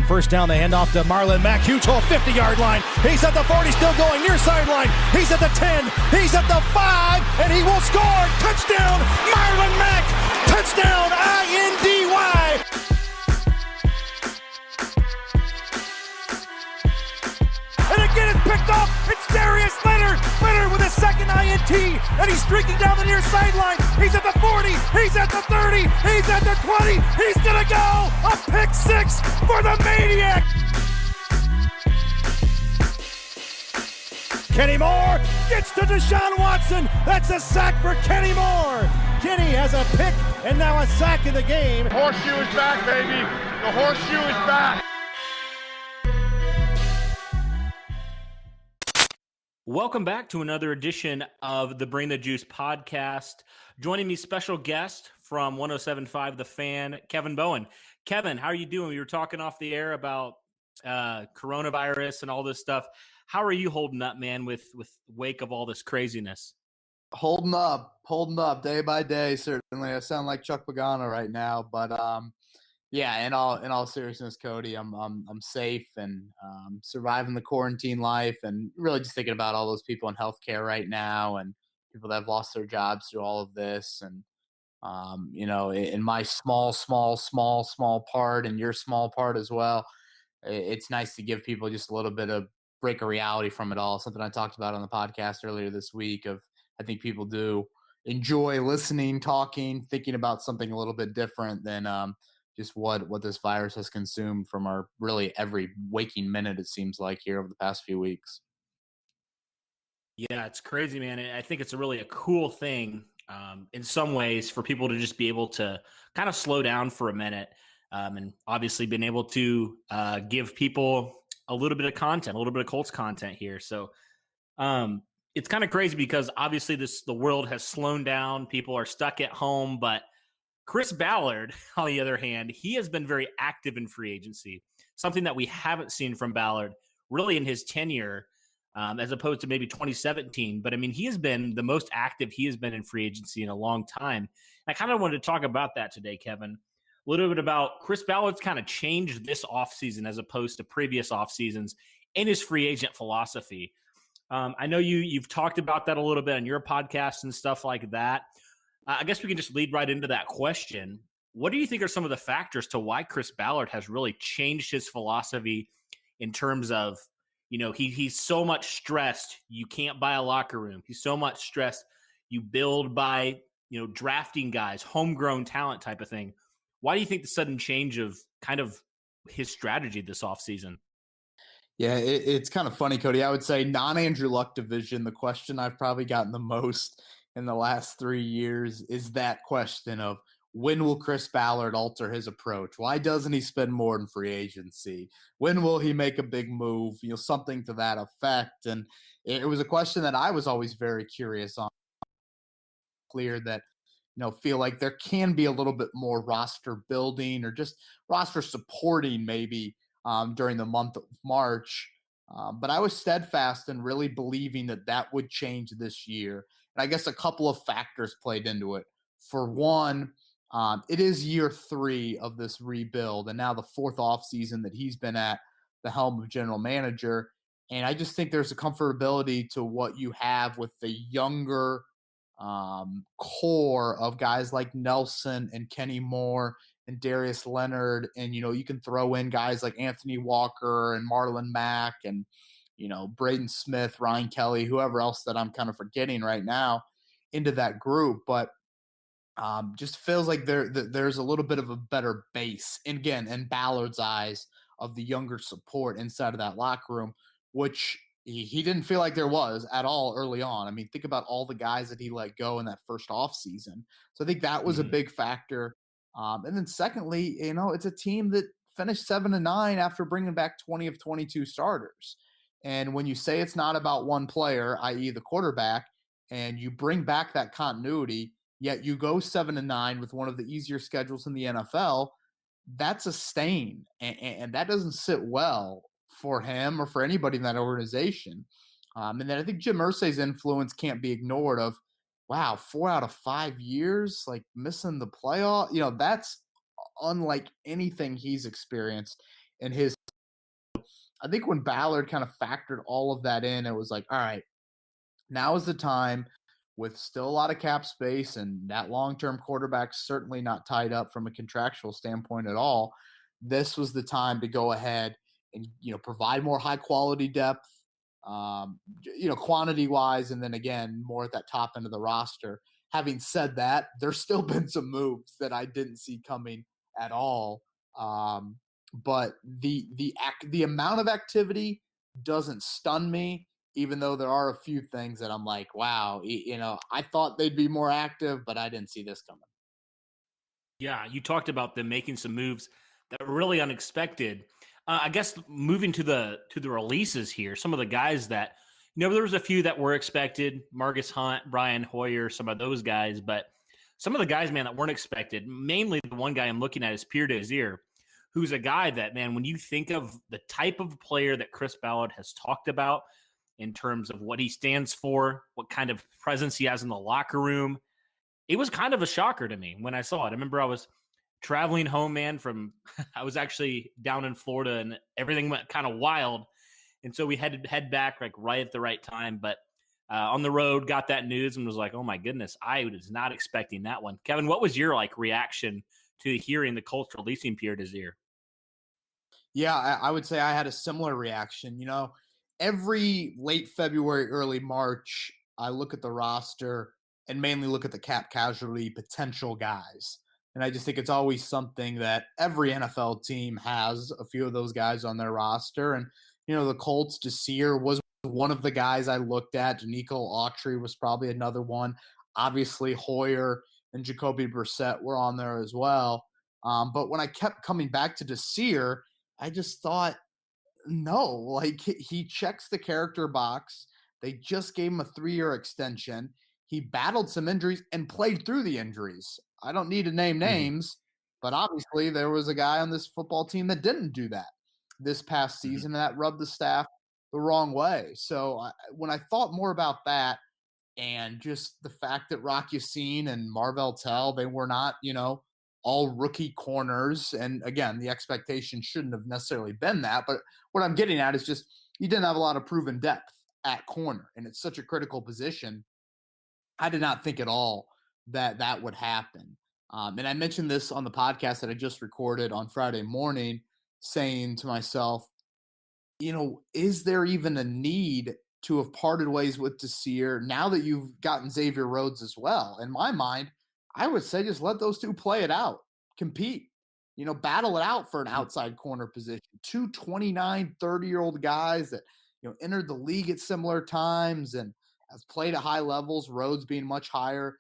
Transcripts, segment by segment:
On first down, they hand off to Marlon Mack. Huge hole, 50-yard line. He's at the 40, still going near sideline. He's at the 10. He's at the 5, and he will score. Touchdown, Marlon Mack. Touchdown, INDY. And again, it's picked off. It's Darius Leonard. Leonard with a second INT, and he's streaking down the near sideline. He's at the 40. He's at the 30. He's at the 20. He's going to go. A pick six for the Maniac. Kenny Moore gets to Deshaun Watson. That's a sack for Kenny Moore. Kenny has a pick and now a sack in the game. Horseshoe is back, baby. The horseshoe is back. Welcome back to another edition of the Bring the Juice podcast. Joining me, special guest from 107.5 The Fan, Kevin Bowen. Kevin, how are you doing? We were talking off the air about coronavirus and all this stuff. How are you holding up, man, with wake of all this craziness? Holding up day by day. Certainly, I sound like Chuck Pagano right now, but yeah. In all seriousness, Cody, I'm safe and surviving the quarantine life, and really just thinking about all those people in healthcare right now and people that have lost their jobs through all of this, and in my small part, and your small part as well. It's nice to give people just a little bit of break of reality from it all. Something I talked about on the podcast earlier this week of, I think people do enjoy listening, talking, thinking about something a little bit different than just what this virus has consumed from our really every waking minute, it seems like, here over the past few weeks. Yeah, it's crazy, man. I think it's a cool thing in some ways for people to just be able to kind of slow down for a minute, and obviously been able to give people a little bit of content, a little bit of Colts content here. So it's kind of crazy because obviously the world has slowed down. People are stuck at home, but Chris Ballard, on the other hand, he has been very active in free agency, something that we haven't seen from Ballard really in his tenure, as opposed to maybe 2017. But, I mean, he has been the most active he has been in free agency in a long time. I kind of wanted to talk about that today, Kevin. A little bit about Chris Ballard's kind of changed this offseason as opposed to previous offseasons in his free agent philosophy. I know you've talked about that a little bit on your podcast and stuff like that. I guess we can just lead right into that question. What do you think are some of the factors to why Chris Ballard has really changed his philosophy in terms of, he's so much stressed, you can't buy a locker room. He's so much stressed, you build by, drafting guys, homegrown talent type of thing. Why do you think the sudden change of kind of his strategy this offseason? Yeah, it's kind of funny, Cody. I would say non-Andrew Luck division, the question I've probably gotten the most in the last 3 years is that question of, when will Chris Ballard alter his approach? Why doesn't he spend more in free agency? When will he make a big move? Something to that effect. And it was a question that I was always very curious on. Clear that, feel like there can be a little bit more roster building or just roster supporting maybe during the month of March. But I was steadfast in really believing that would change this year. And I guess a couple of factors played into it. For one, it is year 3 of this rebuild, and now the 4th offseason that he's been at the helm of general manager. And I just think there's a comfortability to what you have with the younger core of guys like Nelson and Kenny Moore and Darius Leonard. And, you can throw in guys like Anthony Walker and Marlon Mack and, Braden Smith, Ryan Kelly, whoever else that I'm kind of forgetting right now into that group. But just feels like there's a little bit of a better base, and again, in Ballard's eyes, of the younger support inside of that locker room, which he didn't feel like there was at all early on. I mean, think about all the guys that he let go in that first offseason. So I think that was a big factor. And then secondly, it's a team that finished 7-9 after bringing back 20 of 22 starters. And when you say it's not about one player, i.e. the quarterback, and you bring back that continuity, yet you go 7-9 with one of the easier schedules in the NFL, that's a stain. And that doesn't sit well for him or for anybody in that organization. And then I think Jim Irsay's influence can't be ignored of, wow, 4 out of 5 years, like missing the playoff. That's unlike anything he's experienced and his. I think when Ballard kind of factored all of that in, it was like, all right, now is the time with still a lot of cap space and that long-term quarterback certainly not tied up from a contractual standpoint at all. This was the time to go ahead and, provide more high quality depth, quantity wise. And then again, more at that top end of the roster. Having said that, there's still been some moves that I didn't see coming at all. But the amount of activity doesn't stun me, even though there are a few things that I'm like, wow, I thought they'd be more active, but I didn't see this coming. Yeah, you talked about them making some moves that were really unexpected. I guess moving to the releases here, some of the guys that there was a few that were expected: Marcus Hunt, Brian Hoyer, some of those guys, but some of the guys, man, that weren't expected. Mainly the one guy I'm looking at is Pierre Desir, who's a guy that, man, when you think of the type of player that Chris Ballard has talked about in terms of what he stands for, what kind of presence he has in the locker room, it was kind of a shocker to me when I saw it. I remember I was traveling home, man, I was actually down in Florida and everything went kind of wild. And so we had to head back like right at the right time. But on the road, got that news and was like, oh my goodness, I was not expecting that one. Kevin, what was your reaction to hearing the Colts releasing Pierre Desir? Yeah, I would say I had a similar reaction. Every late February, early March, I look at the roster and mainly look at the cap casualty potential guys. And I just think it's always something that every NFL team has a few of those guys on their roster. And, the Colts, Desir was one of the guys I looked at. Danico Autry was probably another one. Obviously, Hoyer and Jacoby Brissett were on there as well. But when I kept coming back to Desir, I just thought, no, he checks the character box. They just gave him a 3-year extension. He battled some injuries and played through the injuries. I don't need to name names, but obviously there was a guy on this football team that didn't do that this past season, and that rubbed the staff the wrong way. So when I thought more about that and just the fact that Rock Ya-Sin and Marvell Tell, they were not, all rookie corners. And again, the expectation shouldn't have necessarily been that. But what I'm getting at is just you didn't have a lot of proven depth at corner, and it's such a critical position. I did not think at all that would happen. And I mentioned this on the podcast that I just recorded on Friday morning, saying to myself, is there even a need to have parted ways with Desir now that you've gotten Xavier Rhodes as well? In my mind, I would say just let those two play it out, compete, battle it out for an outside corner position. 2 29, 30-year-old guys that, entered the league at similar times and have played at high levels, Rhodes being much higher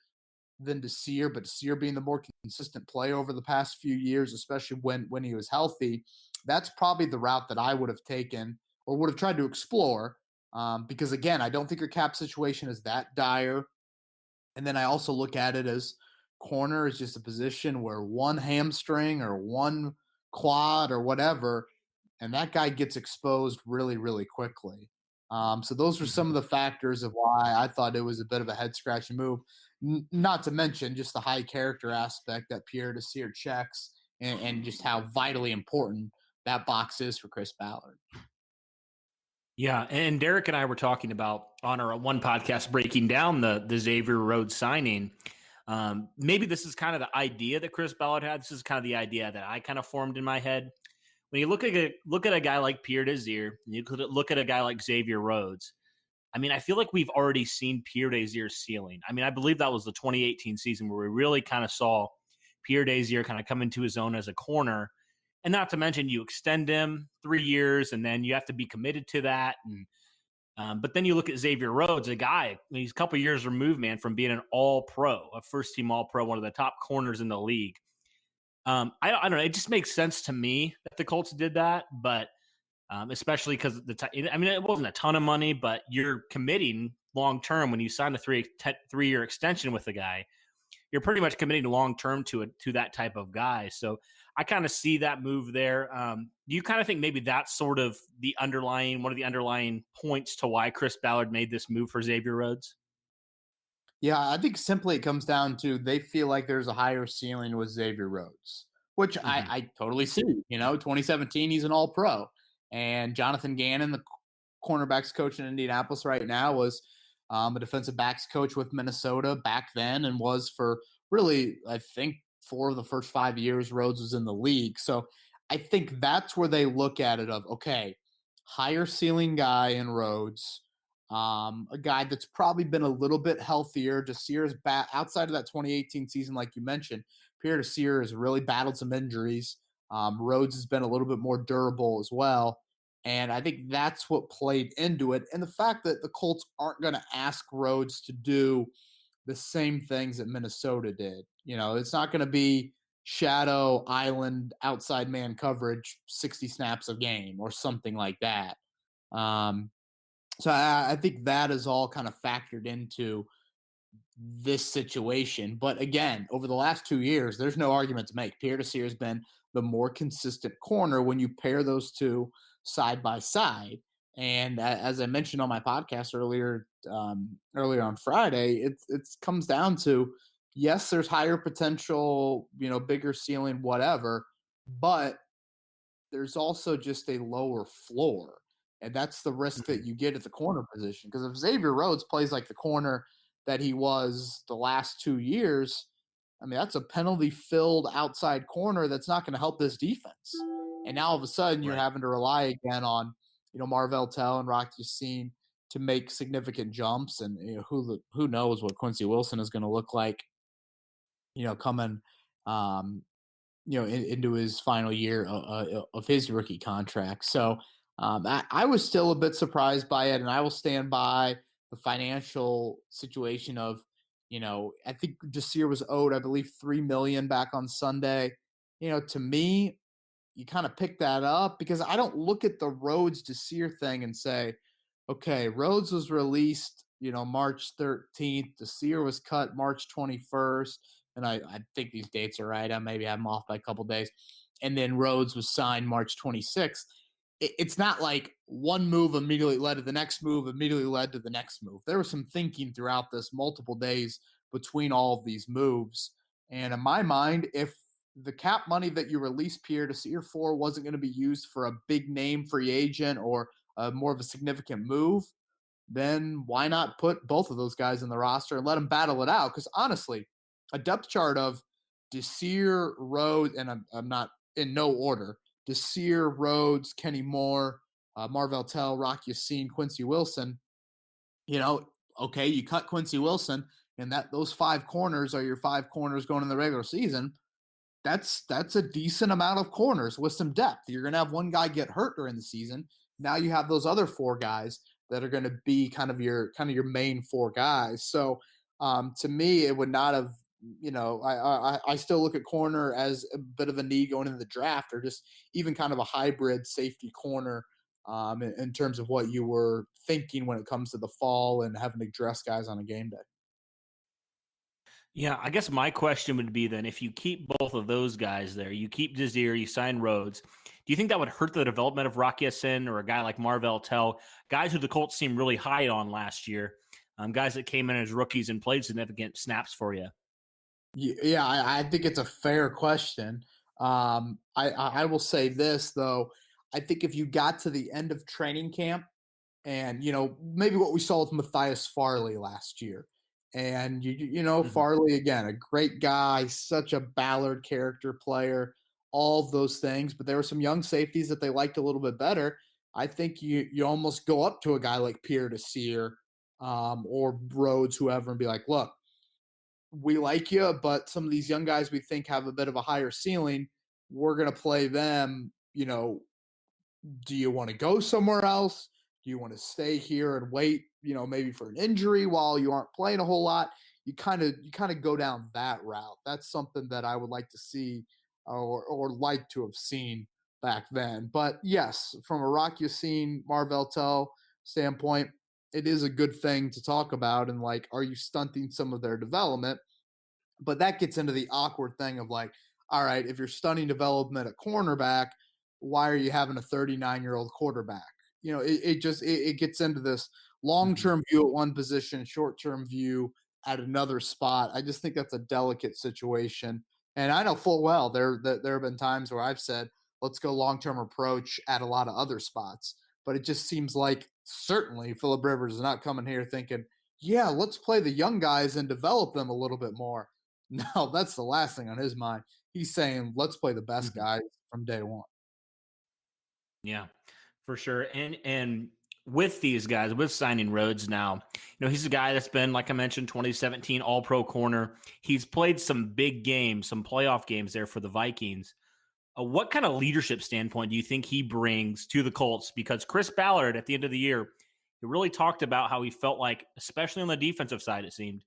than Desir, but Desir being the more consistent player over the past few years, especially when he was healthy. That's probably the route that I would have taken or would have tried to explore because, again, I don't think your cap situation is that dire. And then I also look at it as corner is just a position where one hamstring or one quad or whatever, and that guy gets exposed really, really quickly. So those were some of the factors of why I thought it was a bit of a head-scratching move, not to mention just the high character aspect that Pierre Desir checks and just how vitally important that box is for Chris Ballard. Yeah, and Derek and I were talking about on our one podcast breaking down the Xavier Rhodes signing. Maybe this is kind of the idea that Chris Ballard had. This is kind of the idea that I kind of formed in my head. When you look at a guy like Pierre Desir, and you could look at a guy like Xavier Rhodes, I mean, I feel like we've already seen Pierre Desir's ceiling. I mean, I believe that was the 2018 season where we really kind of saw Pierre Desir kind of come into his own as a corner. And not to mention, you extend him 3 years, and then you have to be committed to that. And but then you look at Xavier Rhodes, a guy, he's a couple years removed, man, from being an all-pro, a first-team all-pro, one of the top corners in the league. I don't know. It just makes sense to me that the Colts did that, but especially because it wasn't a ton of money, but you're committing long-term when you sign a 3-year extension with a guy. You're pretty much committing long-term to that type of guy. So I kind of see that move there. Do you kind of think maybe that's sort of one of the underlying points to why Chris Ballard made this move for Xavier Rhodes? Yeah, I think simply it comes down to they feel like there's a higher ceiling with Xavier Rhodes. which I totally see. 2017, he's an all-pro. And Jonathan Gannon, the cornerbacks coach in Indianapolis right now, was a defensive backs coach with Minnesota back then and was for really, I think, 4 of the first 5 years Rhodes was in the league. So I think that's where they look at it of, okay, higher ceiling guy in Rhodes, a guy that's probably been a little bit healthier. Desir's outside of that 2018 season, like you mentioned, Pierre Desir has really battled some injuries. Rhodes has been a little bit more durable as well. And I think that's what played into it. And the fact that the Colts aren't going to ask Rhodes to do the same things that Minnesota did. It's not going to be shadow island outside man coverage 60 snaps a game or something like that. So I think that is all kind of factored into this situation. But again, over the last 2 years, there's no argument to make. Pierre Desir has been the more consistent corner when you pair those two side by side. And as I mentioned on my podcast earlier on Friday, it comes down to, yes, there's higher potential, bigger ceiling, whatever, but there's also just a lower floor. And that's the risk that you get at the corner position. Because if Xavier Rhodes plays like the corner that he was the last 2 years, I mean, that's a penalty-filled outside corner that's not going to help this defense. And now all of a sudden you're having to rely again on, Marvell Tell and Rock Ya-Sin to make significant jumps. And who knows what Quincy Wilson is going to look like, coming into his final year of his rookie contract. So I was still a bit surprised by it, and I will stand by the financial situation of, I think Desir was owed, I believe, $3 million back on Sunday. To me, you kind of pick that up because I don't look at the Rhodes Desir thing and say, okay, Rhodes was released, March 13th. Desir was cut March 21st. And I think these dates are right. I maybe have them off by a couple days. And then Rhodes was signed March 26th. It's not like one move immediately led to the next move, immediately led to the next move. There was some thinking throughout this, multiple days between all of these moves. And in my mind, if the cap money that you released Pierre Desir for wasn't going to be used for a big name free agent or more of a significant move, then why not put both of those guys in the roster and let them battle it out? Because honestly, a depth chart of Desir, Rhodes, and I'm not in no order, Desir, Rhodes, Kenny Moore, Marvell Tell, Rock Ya-Sin, Quincy Wilson, okay, you cut Quincy Wilson, and those 5 corners are your 5 corners going in the regular season. That's a decent amount of corners with some depth. You're going to have one guy get hurt during the season. Now you have those other 4 guys that are going to be kind of your main 4 guys. So to me, it would not have, I still look at corner as a bit of a need going into the draft, or just even kind of a hybrid safety corner in terms of what you were thinking when it comes to the fall and having to dress guys on a game day. Yeah, I guess my question would be then, if you keep both of those guys there, you keep Desir, you sign Rhodes, do you think that would hurt the development of Rock Ya-Sin or a guy like Marvell Tell, guys who the Colts seemed really high on last year, guys that came in as rookies and played significant snaps for you? Yeah, I think it's a fair question. I will say this, though. I think if you got to the end of training camp and, maybe what we saw with Matthias Farley last year, and, Farley, again, a great guy, such a Ballard character player, all of those things. But there were some young safeties that they liked a little bit better. I think you almost go up to a guy like Pierre Desir or Rhodes, whoever, and be like, look, we like you, but some of these young guys we think have a bit of a higher ceiling. We're going to play them. Do you want to go somewhere else? Do you want to stay here and wait, maybe for an injury while you aren't playing a whole lot? You kind of go down that route. That's something that I would like to see or like to have seen back then. But yes, from a Rock Ya-Sin, Marvell Tell standpoint, it is a good thing to talk about. And like, are you stunting some of their development? But that gets into the awkward thing of like, all right, if you're stunting development at cornerback, why are you having a 39-year-old quarterback? It gets into this long-term view at one position, short-term view at another spot. I just think that's a delicate situation And I know full well there have been times where I've said, let's go long-term approach at a lot of other spots. But it just seems like certainly Philip Rivers is not coming here thinking, yeah, let's play the young guys and develop them a little bit more. No, that's the last thing on his mind. He's saying, let's play the best guys from day one. Yeah, for sure. And with these guys, with signing Rhodes now, he's a guy that's been, like I mentioned, 2017 All-Pro corner. He's played some big games, some playoff games there for the Vikings. What kind of leadership standpoint do you think he brings to the Colts? Because Chris Ballard, at the end of the year, he really talked about how he felt like, especially on the defensive side, it seemed,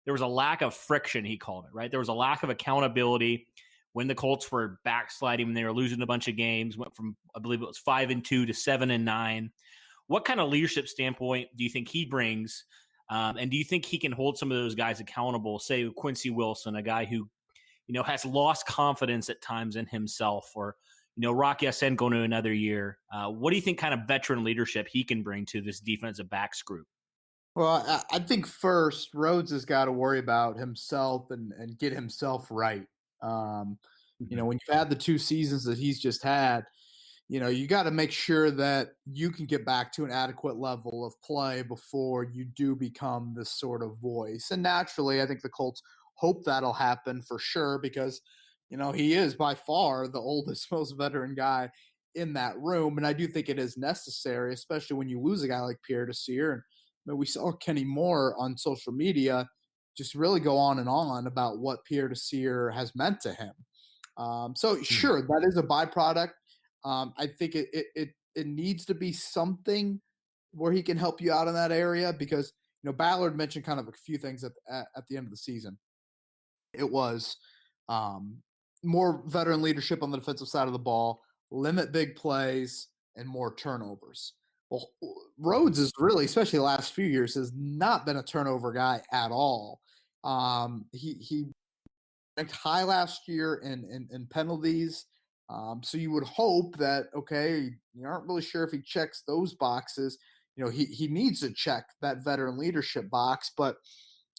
there was a lack of friction, he called it, right? There was a lack of accountability when the Colts were backsliding, when they were losing a bunch of games, went from, I believe it was 5-2 to 7-9. What kind of leadership standpoint do you think he brings? And do you think he can hold some of those guys accountable? Say Quincy Wilson, a guy who, has lost confidence at times in himself, or, Rock Ya-Sin going to another year. What do you think kind of veteran leadership he can bring to this defensive backs group? Well, I think first Rhodes has got to worry about himself and get himself right. When you've had the 2 seasons that he's just had, you got to make sure that you can get back to an adequate level of play before you do become this sort of voice. And naturally, I think the Colts hope that'll happen for sure because, he is by far the oldest, most veteran guy in that room. And I do think it is necessary, especially when you lose a guy like Pierre Desir. And we saw Kenny Moore on social media just really go on and on about what Pierre Desir has meant to him. So sure, that is a byproduct. I think it needs to be something where he can help you out in that area because, Ballard mentioned kind of a few things at the end of the season. It was more veteran leadership on the defensive side of the ball, limit big plays, and more turnovers. Well, Rhodes is really, especially the last few years, has not been a turnover guy at all. He ranked high last year in penalties. So you would hope that, okay, you aren't really sure if he checks those boxes. He needs to check that veteran leadership box. But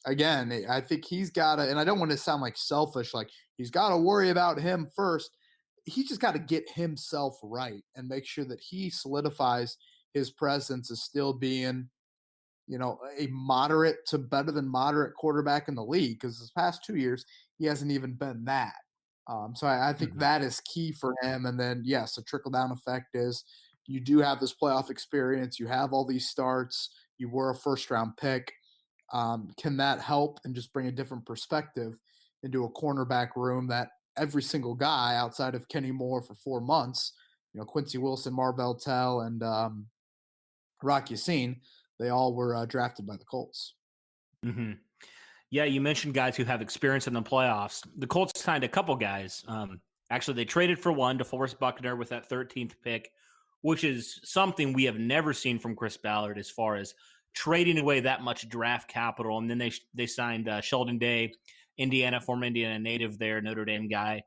again, I think he's got to, and I don't want to sound like selfish, like he's got to worry about him first. He's just got to get himself right and make sure that he solidifies his presence as still being, a moderate to better than moderate quarterback in the league. Because this past 2 years, he hasn't even been that. So I think that is key for him. And then, yes, the trickle-down effect is you do have this playoff experience. You have all these starts. You were a first-round pick. Can that help and just bring a different perspective into a cornerback room that every single guy outside of Kenny Moore for 4 months, Quincy Wilson, Marvell Tell, and Rock Ya-Sin, they all were drafted by the Colts. Mm-hmm. Yeah, you mentioned guys who have experience in the playoffs. The Colts signed a couple guys. Actually, they traded for one, DeForest Buckner, with that 13th pick, which is something we have never seen from Chris Ballard as far as trading away that much draft capital. And then they signed Sheldon Day, former Indiana native there, Notre Dame guy.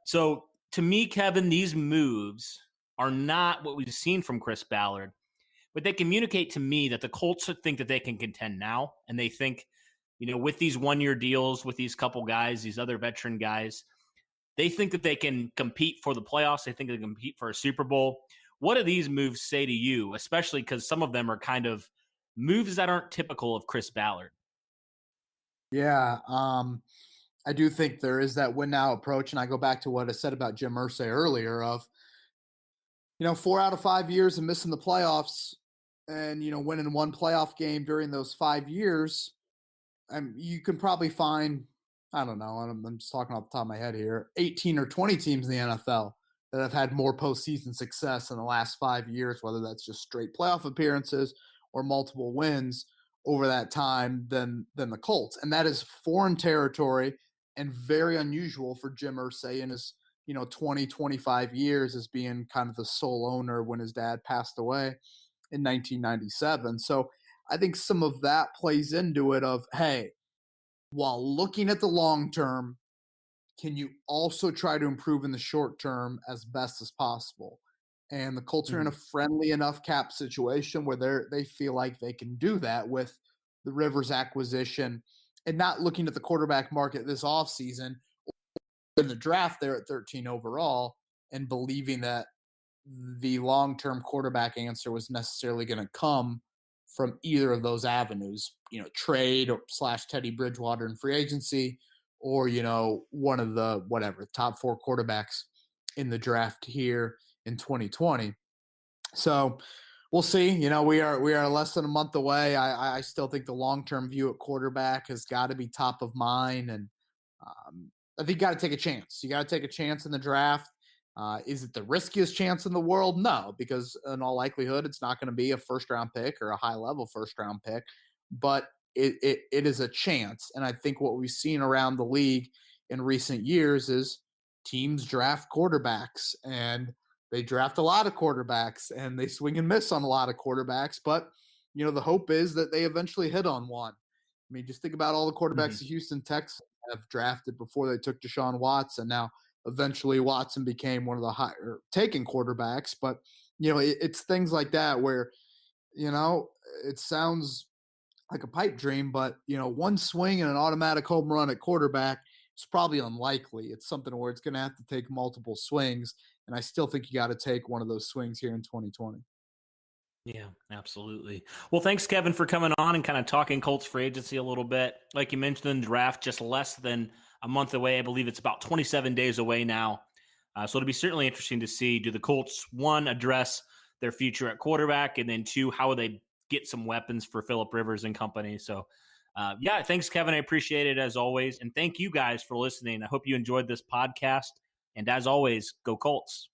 So to me, Kevin, these moves are not what we've seen from Chris Ballard, but they communicate to me that the Colts think that they can contend now. And they think, with these 1-year deals, with these couple guys, these other veteran guys, they think that they can compete for the playoffs. They think they can compete for a Super Bowl. What do these moves say to you, especially because some of them are kind of moves that aren't typical of Chris Ballard? Yeah, I do think there is that win now approach. And I go back to what I said about Jim Irsay earlier of, 4 out of 5 years and missing the playoffs and, winning one playoff game during those 5 years. You can probably find, I don't know, I'm just talking off the top of my head here, 18 or 20 teams in the NFL that have had more postseason success in the last 5 years, whether that's just straight playoff appearances or multiple wins over that time than the Colts. And that is foreign territory and very unusual for Jim Irsay in his, 20, 25 years as being kind of the sole owner when his dad passed away in 1997. So I think some of that plays into it of, hey, while looking at the long term, can you also try to improve in the short term as best as possible? And the Colts are in a friendly enough cap situation where they feel like they can do that with the Rivers acquisition and not looking at the quarterback market this offseason in the draft, they're at 13 overall, and believing that the long-term quarterback answer was necessarily going to come from either of those avenues, trade or / Teddy Bridgewater in free agency, or, one of the top 4 quarterbacks in the draft here in 2020. So we'll see. We are less than a month away. I still think the long-term view at quarterback has got to be top of mind, and I think you got to take a chance. You got to take a chance in the draft. Is it the riskiest chance in the world? No, because in all likelihood, it's not going to be a first-round pick or a high-level first-round pick, but it is a chance. And I think what we've seen around the league in recent years is teams draft quarterbacks, and they draft a lot of quarterbacks, and they swing and miss on a lot of quarterbacks. But, the hope is that they eventually hit on one. I mean, just think about all the quarterbacks the Houston Texans have drafted before they took Deshaun Watson. Now, eventually Watson became one of the higher taken quarterbacks, but it's things like that where it sounds like a pipe dream, but one swing and an automatic home run at quarterback is probably unlikely. It's something where it's going to have to take multiple swings, and I still think you got to take one of those swings here in 2020. Yeah, absolutely. Well, thanks, Kevin, for coming on and kind of talking Colts free agency a little bit. Like you mentioned, the draft just less than a month away. I believe it's about 27 days away now. So it'll be certainly interesting to see, do the Colts, 1, address their future at quarterback, and then 2, how will they get some weapons for Phillip Rivers and company. So, thanks, Kevin. I appreciate it as always. And thank you guys for listening. I hope you enjoyed this podcast. And as always, go Colts.